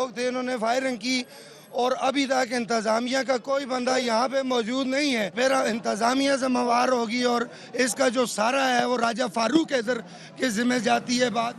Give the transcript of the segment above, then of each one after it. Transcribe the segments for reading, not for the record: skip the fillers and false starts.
لوگ تھے انہوں نے فائرنگ کی اور ابھی تک انتظامیہ کا کوئی بندہ یہاں پہ موجود نہیں ہے. پھر انتظامیہ سے موار ہوگی اور اس کا جو سارا ہے وہ راجہ فاروق حیدر کے ذمہ جاتی ہے بات.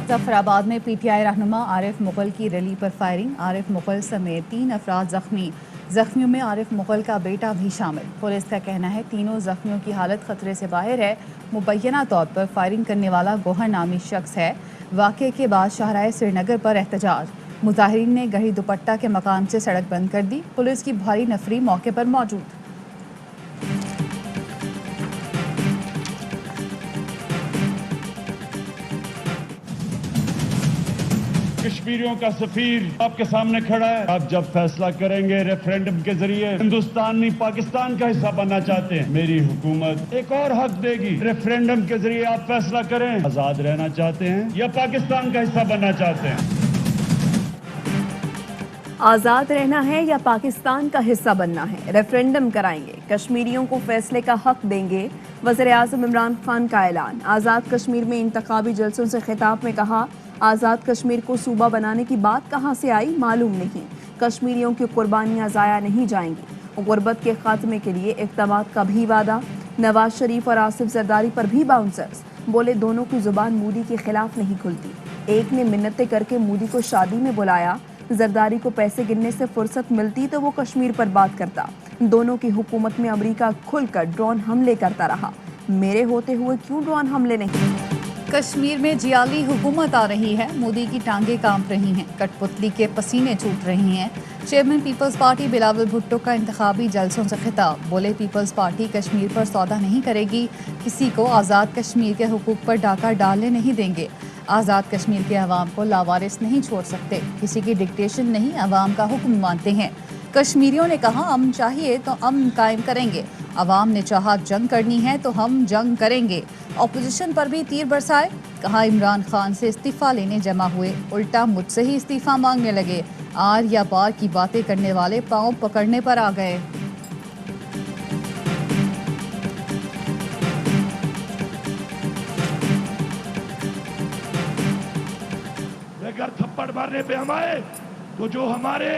ظفر آباد میں پی ٹی آئی رہنما عارف مغل کی ریلی پر فائرنگ. عارف مغل سمیت 3 افراد زخمی. زخمیوں میں عارف مغل کا بیٹا بھی شامل. پولیس کا کہنا ہے تینوں زخمیوں کی حالت خطرے سے باہر ہے. مبینہ طور پر فائرنگ کرنے والا گوہر نامی شخص ہے. واقعے کے بعد شاہراہ سری نگر پر احتجاج. مظاہرین نے گڑھی دوپٹہ کے مقام سے سڑک بند کر دی. پولیس کی بھاری نفری موقع پر موجود. کشمیریوں کا سفیر آپ کے سامنے کھڑا ہے. آپ جب فیصلہ کریں گے ریفرینڈم کے ذریعے ہندوستان نہیں پاکستان کا حصہ بننا چاہتے ہیں, میری حکومت ایک اور حق دے گی. ریفرینڈم کے ذریعے آپ فیصلہ کریں آزاد رہنا چاہتے ہیں یا پاکستان کا حصہ بننا چاہتے ہیں. آزاد رہنا ہے یا پاکستان کا حصہ بننا ہے. ریفرینڈم کرائیں گے, کشمیریوں کو فیصلے کا حق دیں گے. وزیر اعظم عمران خان کا اعلان. آزاد کشمیر میں انتخابی جلسوں سے خطاب میں کہا آزاد کشمیر کو صوبہ بنانے کی بات کہاں سے آئی معلوم نہیں. کشمیریوں کی قربانیاں ضائع نہیں جائیں گی. غربت کے خاتمے کے لیے اقدامات کا بھی وعدہ. نواز شریف اور آصف زرداری پر بھی باؤنسرز. بولے دونوں کی زبان مودی کے خلاف نہیں کھلتی. ایک نے منتیں کر کے مودی کو شادی میں بلایا. زرداری کو پیسے گننے سے فرصت ملتی تو وہ کشمیر پر بات کرتا. دونوں کی حکومت میں امریکہ کھل کر ڈرون حملے کرتا رہا. میرے ہوتے ہوئے کیوں ڈرون حملے نہیں؟ کشمیر میں جیالی حکومت آ رہی ہے. مودی کی ٹانگیں کانپ رہی ہیں. کٹ پتلی کے پسینے چھوٹ رہی ہیں. Chairman peoples party Bilawal Bhutto کا انتخابی جلسوں سے خطاب. بولے پیپلز پارٹی کشمیر پر سودا نہیں کرے گی. کسی کو آزاد کشمیر کے حقوق پر ڈاکہ ڈالنے نہیں دیں گے. آزاد کشمیر کے عوام کو لاوارث نہیں چھوڑ سکتے. کسی کی ڈکٹیشن نہیں, عوام کا حکم مانتے ہیں. کشمیریوں نے کہا امن چاہیے تو امن قائم کریں گے. عوام نے چاہا جنگ کرنی ہے تو ہم جنگ کریں گے. اپوزیشن پر بھی تیر برسائے. کہا عمران خان سے استعفیٰ لینے جمع ہوئے, الٹا مجھ سے ہی استعفیٰ مانگنے لگے. آر یا پار کی باتیں کرنے والے پاؤں پکڑنے پر آ گئے. اگر تھپڑ مارنے پہ ہم آئے تو جو ہمارے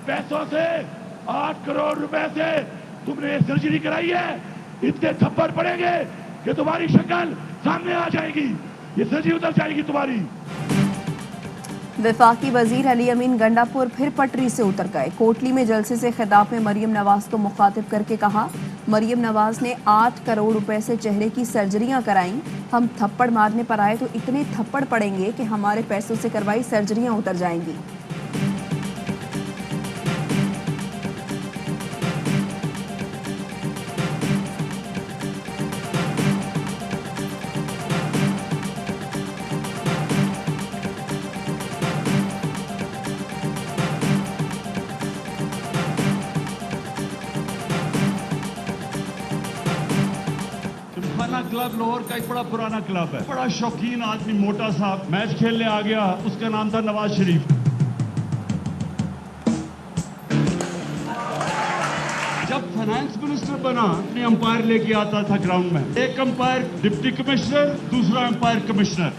پیسوں سے 8 کروڑ روپے سے تم نے سرجری کرائی ہے, اتنے تھپڑ پڑیں گے کہ تمہاری شکل سامنے آ جائے گی. یہ سرجری اتر جائے گی تمہاری. وفاقی وزیر علی امین گنڈا پور پھر پٹری سے اتر گئے. کوٹلی میں جلسے سے خطاب میں مریم نواز کو مخاطب کر کے کہا مریم نواز نے 8 کروڑ روپے سے چہرے کی سرجریاں کرائیں. ہم تھپڑ مارنے پر آئے تو اتنے تھپڑ پڑیں گے کہ ہمارے پیسوں سے کروائی سرجریاں اتر جائیں گی. کلب لاہور کا ایک بڑا پرانا کلب ہے, بڑا شوقین آدمی, موٹا سا, میچ کھیلنے آ گیا. اس کا نام تھا نواز شریف. جب فائنانس منسٹر بنا اپنے امپائر لے کے آتا تھا گراؤنڈ میں. ایک امپائر ڈپٹی کمشنر, دوسرا امپائر کمشنر.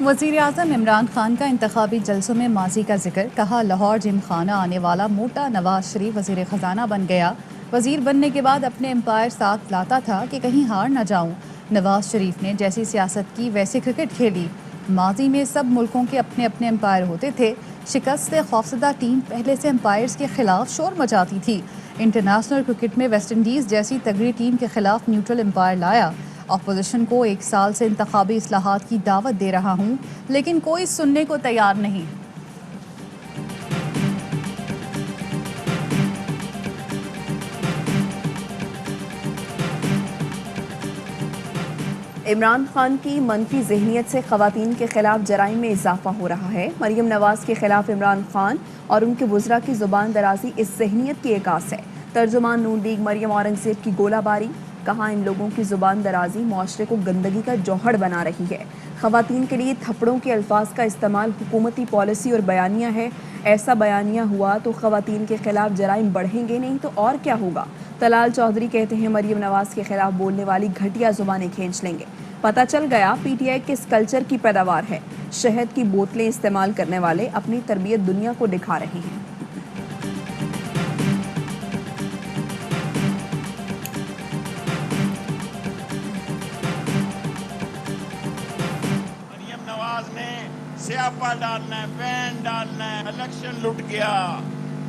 وزیر اعظم عمران خان کا انتخابی جلسوں میں ماضی کا ذکر. کہا لاہور جم خانہ آنے والا موٹا نواز شریف وزیر خزانہ بن گیا. وزیر بننے کے بعد اپنے امپائر ساتھ لاتا تھا کہ کہیں ہار نہ جاؤں. نواز شریف نے جیسی سیاست کی ویسے کرکٹ کھیلی. ماضی میں سب ملکوں کے اپنے اپنے امپائر ہوتے تھے. شکست سے خوفزدہ ٹیم پہلے سے امپائرز کے خلاف شور مچاتی تھی. انٹرنیشنل کرکٹ میں ویسٹ انڈیز جیسی تگڑی ٹیم کے خلاف نیوٹرل امپائر لایا. اپوزیشن کو 1 سال سے انتخابی اصلاحات کی دعوت دے رہا ہوں لیکن کوئی سننے کو تیار نہیں. عمران خان کی منفی ذہنیت سے خواتین کے خلاف جرائم میں اضافہ ہو رہا ہے. مریم نواز کے خلاف عمران خان اور ان کے وزراء کی زبان درازی اس ذہنیت کی عکاس ہے. ترجمان نون لیگ مریم اورنگزیب کی گولہ باری. کہا ان لوگوں کی زبان درازی معاشرے کو گندگی کا جوہر بنا رہی ہے. خواتین کے لیے تھپڑوں کے الفاظ کا استعمال حکومتی پالیسی اور بیانیہ ہے. ایسا بیانیہ ہوا تو خواتین کے خلاف جرائم بڑھیں گے نہیں تو اور کیا ہوگا. طلال چودھری کہتے ہیں مریم نواز کے خلاف بولنے والی گھٹیا زبانیں کھینچ لیں گے. पता चल गया पीटीआई किस कल्चर की पैदावार है। शहद की बोतलें इस्तेमाल करने वाले अपनी तरबियत दुनिया को दिखा रहे हैं। मरियम नवाज ने स्यापा डालना है, बैन डालना है, इलेक्शन लुट गया,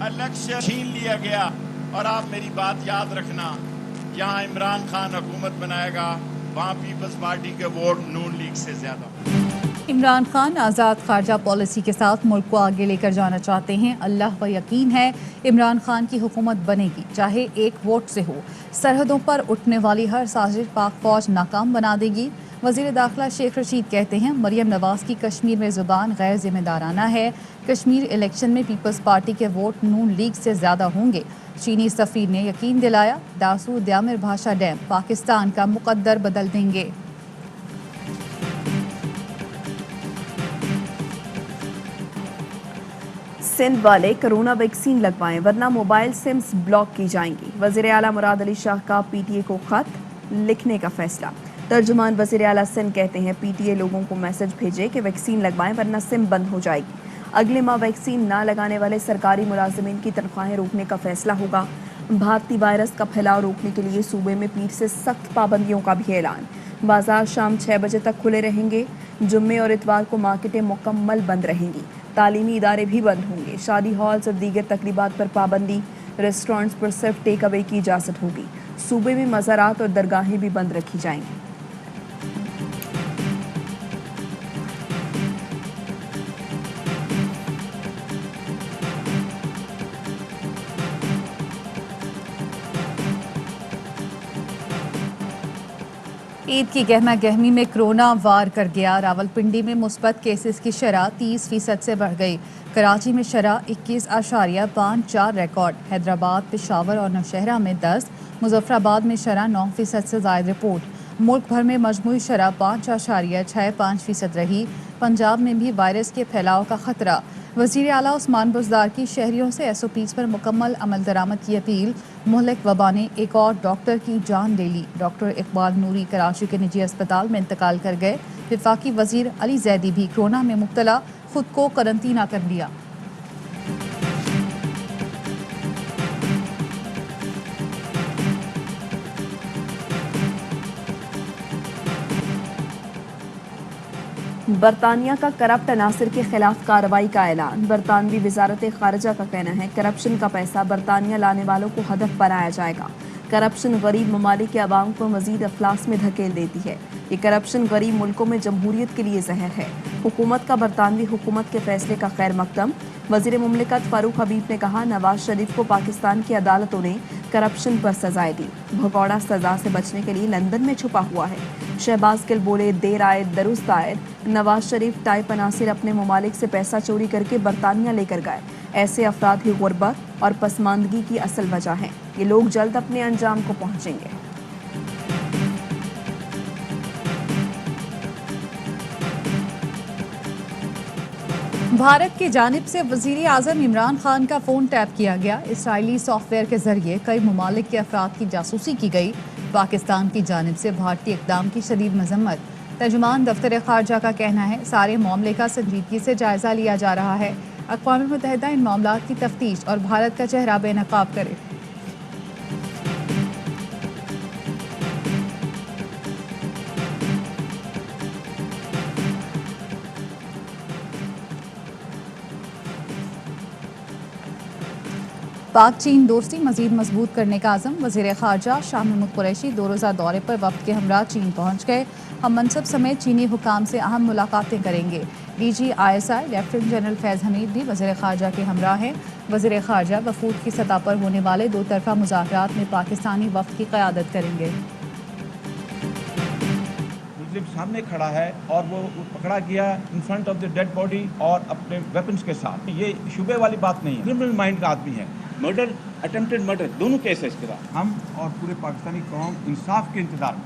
इलेक्शन छीन लिया गया। और आप मेरी बात याद रखना, यहाँ इमरान खान हुकूमत बनाएगा, वहाँ पीपल्स पार्टी के वोट नून लीग से ज्यादा। इमरान खान आज़ाद खारजा पॉलिसी के साथ मुल्क को आगे लेकर जाना चाहते हैं। अल्लाह पर यकीन है इमरान खान की हुकूमत बनेगी, चाहे एक वोट से हो। सरहदों पर उठने वाली हर साजिश पाक फौज नाकाम बना देगी। वज़ीर दाखिला शेख रशीद कहते हैं मरियम नवाज की कश्मीर में ज़ुबान गैर जिम्मेदाराना है। कश्मीर इलेक्शन में पीपल्स पार्टी के वोट नून लीग से ज़्यादा होंगे। चीनी सफ़ीर ने यकीन दिलाया दासू द्यामिर भाषा डैम पाकिस्तान का मुकद्दर बदल देंगे। सिंध वाले कोरोना वैक्सीन लगवाएं वरना मोबाइल सिम्स ब्लॉक की जाएंगी। वज़ीर आला मुराद अली शाह का पीटीए को खत लिखने का फैसला। तर्जुमान वज़ीर आला सिंध कहते हैं पीटीए लोगों को मैसेज भेजे कि वैक्सीन लगवाएं वरना सिम बंद हो जाएगी। अगले माह वैक्सीन ना लगाने वाले सरकारी मुलाजिमीन की तनख्वाहें रोकने का फैसला होगा। भारतीय वायरस का फैलाव रोकने के लिए सूबे में पीर से सख्त पाबंदियों का भी ऐलान। बाजार शाम 6 बजे तक खुले रहेंगे। जुम्मे और इतवार को मार्केटें मुकम्मल बंद रहेंगी। तालीमी इदारे भी बंद होंगे। शादी हॉल्स और दीगर तकरीबात पर पाबंदी। रेस्टोरेंट्स पर सिर्फ टेक अवे की इजाज़त होगी। सूबे में मज़ारात और दरगाहें भी बंद रखी जाएंगी। ईद की गहमा गहमी में कोरोना वार कर गया। रावलपिंडी में मुस्बत केसेस की शरह 30% से बढ़ गई। कराची में शरह 21.54 रिकॉर्ड। हैदराबाद, पेशावर और नौशहरा में 10। मुजफ्फराबाद में शरह 9% से ज़ायद रिपोर्ट। मुल्क भर में मजमूई शरह 5.65% रही। पंजाब में भी वायरस के फैलाव का खतरा। वज़ीर आला उस्मान बुज़दार की शहरियों से SOPs पर मुकम्मल अमल दरामद की अपील। मुहलिक वबा ने एक और डॉक्टर की जान ले ली। डॉक्टर इकबाल नूरी कराची के निजी अस्पताल में इंतकाल कर गए। वफाकी वज़ीर अली जैदी भी कोरोना में मुब्तला, खुद को करंतना कर लिया। बरतानिया का करप्ट अनासिर के खिलाफ कार्रवाई का ऐलान। बरतानवी वजारत खारजा का कहना है करप्शन का पैसा बरतानिया लाने वालों को हदफ बनाया जाएगा। करप्शन गरीब ममालिक के अवाम को मजीद अफलास में धकेल देती है। ये करप्शन गरीब मुल्कों में जमहूरियत के लिए जहर है। हुकूमत का बरतानवी हुकूमत के फैसले का खैर मकदम। वज़ीर मुमलिकत फारूक हबीब ने कहा नवाज शरीफ को पाकिस्तान की अदालतों ने करप्शन पर सजाएं दी। भगौड़ा सजा से बचने के लिए लंदन में छुपा हुआ है। शहबाज गिल बोले देर आए दुरुस्त आए। नवाज शरीफ टाइप अनासिर अपने ममालिक से पैसा चोरी करके बरतानिया लेकर गए। ऐसे अफराद ही गुर्बत और पसमानदगी की असल वजह है। ये लोग जल्द अपने अंजाम को पहुंचेंगे। भारत की जानिब से वज़ीर आज़म इमरान खान का फ़ोन टैप किया गया। इसराइली सॉफ्टवेयर के जरिए कई ममालिक के अफराद की जासूसी की गई। पाकिस्तान की जानिब से भारतीय इक़दाम की शदीद मजम्मत। तर्जुमान दफ्तर खारजा का कहना है सारे मामले का संजीदगी से जायज़ा लिया जा रहा है। अक़वाम मुत्तहिदा इन मामलात की तफ्तीश और भारत का चेहरा बेनकाब करे। पाक चीन दोस्ती मजीद मजबूत करने का आज़म। वज़ीर ख़ारजा शाह महमूद कुरैशी 2 रोज़ा दौरे पर वफ़द के हमरा चीन पहुँच गए। हम मनसब समेत चीनी हुकाम से अहम मुलाकातें करेंगे। DG ISI लेफ्टिनेंट जनरल फैज़ हमीद भी वज़ीर ख़ारजा के हमरा हैं। वज़ीर ख़ारजा वफूद की सतह पर होने वाले 2 तरफ़ा मुज़ाकरात में पाकिस्तानी वफ़द की क़यादत करेंगे। मुस्लिम सामने खड़ा है और वो पकड़ा गया in front of the dead body और अपने वेपन्स के साथ। ये शुबे वाली बात नहीं है। क्रिमिनल माइंड का आदमी है। मर्डर, अटेम्प्टेड मर्डर, दोनों केसेस के साथ हम और पूरे पाकिस्तानी कौम इंसाफ के इंतजार में।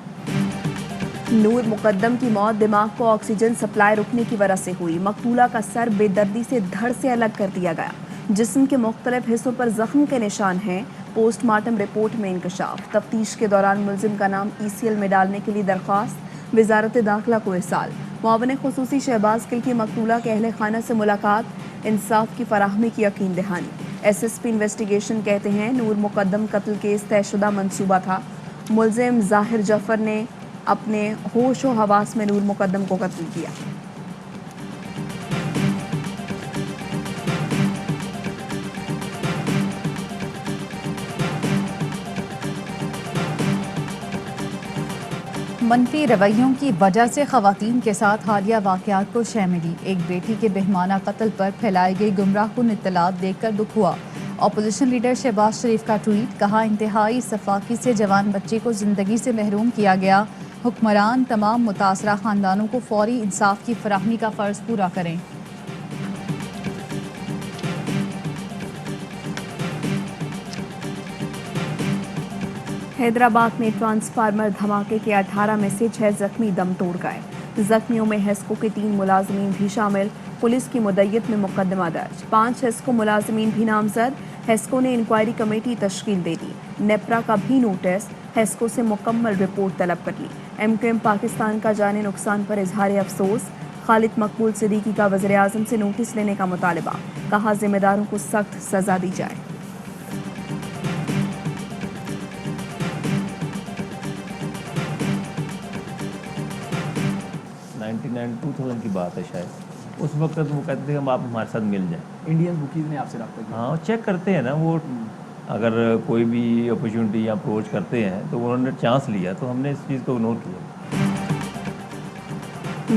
नूर मुकद्दम की मौत दिमाग को ऑक्सीजन सप्लाई रुकने की वजह से हुई। मकतूला का सर बेदर्दी से धड़ से अलग कर दिया गया। जिस्म के मुख्तलिफ हिस्सों पर जख्म के निशान हैं। पोस्टमार्टम रिपोर्ट में इंकशाफ। तफ्तीश के दौरान मुलजिम का नाम ECL में डालने के लिए दरख्वास्त। वजारत दाखिला को इरसाल। मुआविन खुसूसी शहबाज गिल की मकतूला के अहले खाना से मुलाकात, इंसाफ की फराहमी की यकीन दहानी। SSP इन्वेस्टिगेशन कहते हैं नूर मुकद्दम कत्ल केस तयशुदा मंसूबा था। मुलजिम ज़ाहिर जफर ने अपने होश व हवास में नूर मुकद्दम को कत्ल किया। मनफी रवैयों की वजह से खवातीन के साथ हालिया वाक़यात को शह मिली। एक बेटी के बेहमाना कत्ल पर फैलाई गई गुमराहकुन इत्तलात देखकर दुख हुआ। अपोजिशन लीडर शहबाज शरीफ का ट्वीट, कहा इंतहाई सफाकी से जवान बच्चे को ज़िंदगी से महरूम किया गया। हुक्मरान तमाम मुतासरा ख़ानदानों को फौरी इंसाफ की फराहमी का फ़र्ज़ पूरा करें। हैदराबाद में ट्रांसफार्मर धमाके के 18 में से 6 जख्मी दम तोड़ गए। जख्मियों में हेस्को के 3 मुलाजमीन भी शामिल। पुलिस की मुद्दत में मुकदमा दर्ज। 5 हेस्को मुलाजमीन भी नामजद। हेस्को ने इंक्वायरी कमेटी तश्कील दे दी। नेप्रा का भी नोटिस। हेस्को से मुकम्मल रिपोर्ट तलब कर ली। MQM पाकिस्तान का जाने नुकसान पर इजहार अफसोस। खालिद मकबूल सिद्दीकी का वज़ीर आज़म से नोटिस लेने का मुतालबा। कहा जिम्मेदारों को सख्त सजा दी जाए। 2000 की बात है शायद। उस वक्त वो कहते थे हम आप हमारे साथ मिल जाएं। इंडियन बुकीज़ ने आपसे रब्ता किया? हाँ, चेक करते हैं ना वो, अगर कोई भी अपॉर्चुनिटी या अप्रोच करते हैं तो उन्होंने चांस लिया तो हमने इस चीज़ को इग्नोर किया।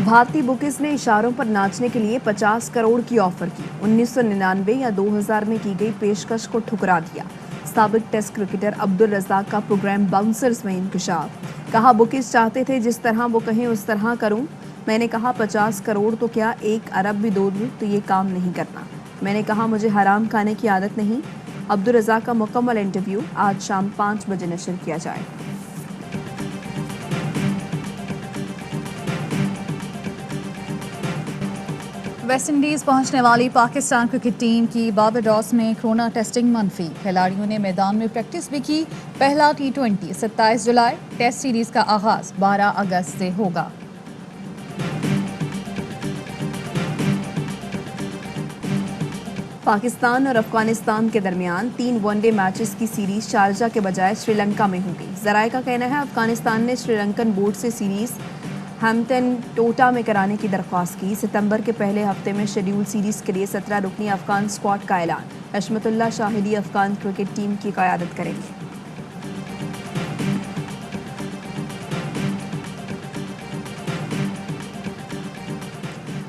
भारतीय बुकीज ने इशारों पर नाचने के लिए 50 करोड़ की ऑफर की। 1999 या 2000 में की गई पेशकश को ठुकरा दिया। साबिक टेस्ट क्रिकेटर अब्दुल रज़ाक का प्रोग्राम बाउंसर्स में इंकशाफ। कहा बुकीज चाहते थे जिस तरह वो कहें उस तरह करूं। मैंने कहा 50 करोड़ तो क्या 1 अरब भी दो दूं तो ये काम नहीं करना। मैंने कहा मुझे हराम खाने की आदत नहीं। अब्दुल रज़ाक का मुकम्मल इंटरव्यू आज शाम 5 बजे नशर किया जाए। वेस्ट इंडीज़ पहुंचने वाली पाकिस्तान क्रिकेट टीम की बारबाडोस में कोरोना टेस्टिंग मनफी। खिलाड़ियों ने मैदान में प्रैक्टिस भी की। पहला T20 27 जुलाई। टेस्ट सीरीज़ का आगाज़ 12 अगस्त से होगा। पाकिस्तान और अफगानिस्तान के दरमियान 3 वनडे मैचेस की सीरीज शारजा के बजाय श्रीलंका में होगी। ज़राए का कहना है अफगानिस्तान ने श्रीलंकन बोर्ड से सीरीज हैम्पटन टोटा में कराने की दरख्वास्त की। सितंबर के पहले हफ्ते में शेड्यूल सीरीज के लिए 17 रुकनी अफगान स्क्वाड का ऐलान। हशमतुल्लाह शाहिदी अफगान क्रिकेट टीम की क़यादत करेंगे।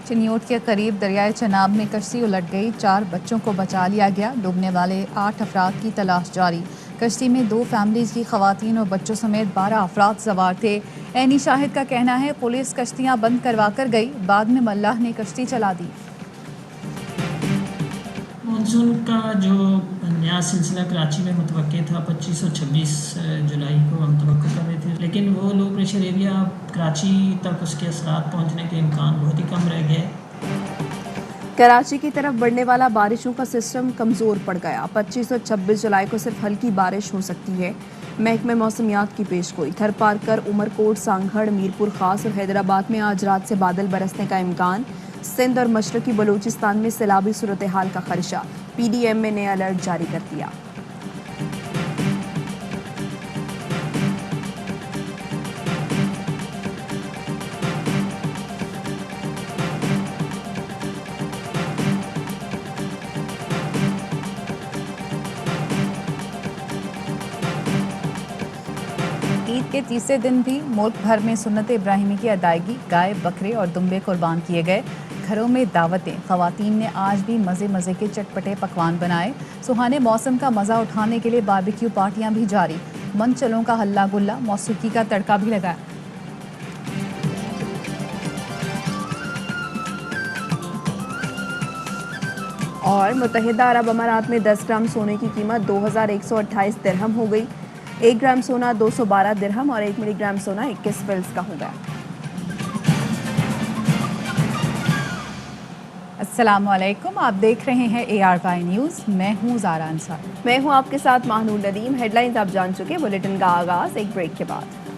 चिन्योट के करीब दरियाए चनाब में कश्ती उलट गई। 4 बच्चों को बचा लिया गया। डूबने वाले 8 अफराद की तलाश जारी। कश्ती में 2 फैमिलीज की खवातीन और बच्चों समेत 12 अफराद सवार थे। ऐनी शाहिद का कहना है पुलिस कश्तियां बंद करवा कर गई, बाद में मल्लाह ने कश्ती चला दी। मानसून का जो नया सिलसिला कराची में मुतवक्के था 25 और 26 जुलाई को हम तवक्को कर रहे थे, लेकिन वो लो प्रेशर एरिया कराची तक उसके असरात पहुंचने के इम्कान बहुत ही कम रह गए। कराची की तरफ बढ़ने वाला बारिशों का सिस्टम कमज़ोर पड़ गया। 25 और 26 जुलाई को सिर्फ हल्की बारिश हो सकती है। महकमे मौसमियात की पेशगोई। थरपारकर, उमरकोट, सांगड़, मीरपुर खास और हैदराबाद में आज रात से बादल बरसने का इम्कान। सिंध और मशरकी बलूचिस्तान में सैलाबी सूरत हाल का खदशा। PDM में नया अलर्ट जारी कर दिया। ईद के तीसरे दिन भी मुल्क भर में सुन्नत इब्राहिमी की अदायगी। गाय, बकरे और दुम्बे कुर्बान किए गए। घरों में दावतें। खवातीन ने आज भी मज़े मज़े के चटपटे पकवान बनाए। सुहाने मौसम का मज़ा उठाने के लिए बारबेक्यू पार्टियां भी जारी। मंचलों का हल्ला गुल्ला, मौसीकी का तड़का भी लगाया। और मुत्तहिदा अरब अमारात में 10 ग्राम सोने की कीमत 2128 दिरहम हो गई। 1 ग्राम सोना 212 दिरहम और 1 मिलीग्राम सोना 21 फिल्स का हो गया। अस्सलामुअलैकुम, आप देख रहे हैं ARY न्यूज़। मैं हूँ ज़ारा अंसार। मैं हूँ आपके साथ माहनूर नदीम। हेडलाइंस आप जान चुके। बुलेटिन का आगाज़ एक ब्रेक के बाद।